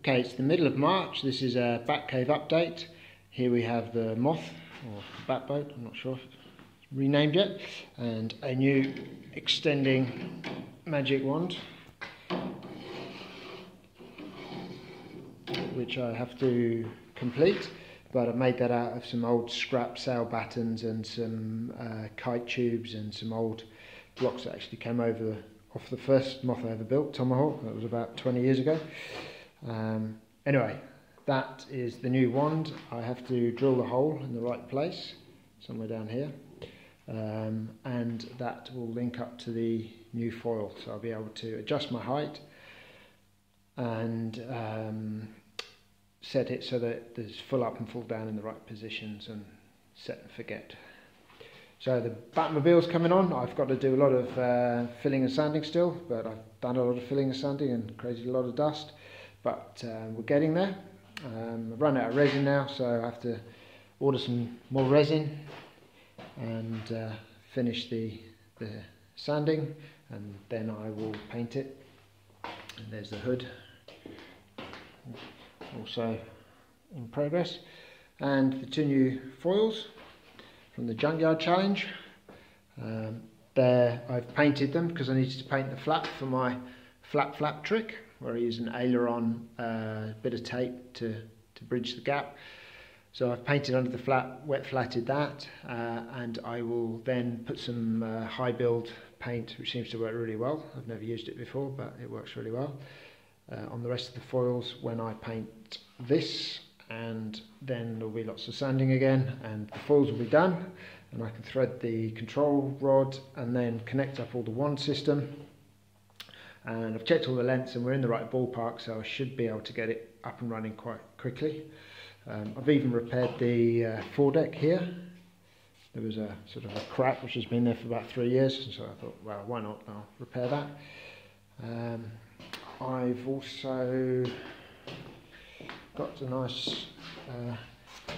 Okay, it's the middle of March. This is a Batcave update. Here we have the moth, or bat boat, I'm not sure if it's renamed yet, and a new extending magic wand, which I have to complete, but I've made that out of some old scrap sail battens and some kite tubes and some old blocks that actually came off the first moth I ever built, Tomahawk. That was about 20 years ago. Anyway, that is the new wand. I have to drill the hole in the right place, somewhere down here, and that will link up to the new foil, so I'll be able to adjust my height and set it so that there's full up and full down in the right positions, and set and forget. So the Batmobile's coming on. I've got to do a lot of filling and sanding still, but I've done a lot of filling and sanding and created a lot of dust, but we're getting there. I've run out of resin now, so I have to order some more resin and finish the sanding, and then I will paint it. And there's the hood, also in progress, and the two new foils from the Junkyard Challenge. There I've painted them because I needed to paint the flap for my flap trick, where I use an aileron bit of tape to bridge the gap. So I've painted under the flap, wet flatted that, and I will then put some high build paint, which seems to work really well. I've never used it before, but it works really well, on the rest of the foils when I paint this, and then there'll be lots of sanding again and the foils will be done, and I can thread the control rod and then connect up all the wand system. And I've checked all the lengths and we're in the right ballpark, so I should be able to get it up and running quite quickly. I've even repaired the foredeck here. There was a sort of a crack which has been there for about 3 years, so I thought, well, why not, I'll repair that. I've also got a nice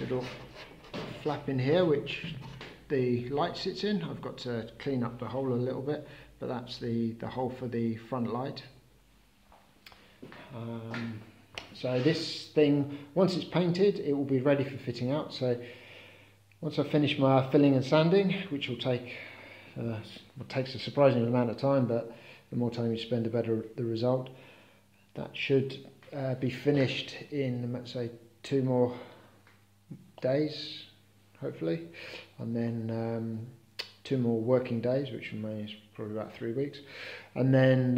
little flap in here which the light sits in. I've got to clean up the hole a little bit, but that's the hole for the front light. So this thing, once it's painted, it will be ready for fitting out. So once I finish my filling and sanding, which will take takes a surprising amount of time, but the more time you spend, the better the result. That should be finished in, let's say, 2 more days, hopefully, and then 2 more working days, which remains probably about 3 weeks, and then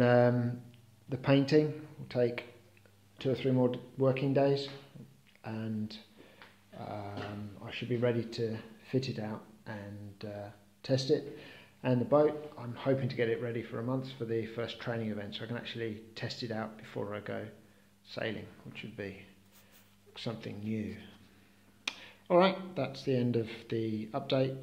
the painting will take 2 or 3 more working days, and I should be ready to fit it out and test it. And the boat, I'm hoping to get it ready for a month for the first training event, so I can actually test it out before I go sailing, which would be something new. Alright, that's the end of the update.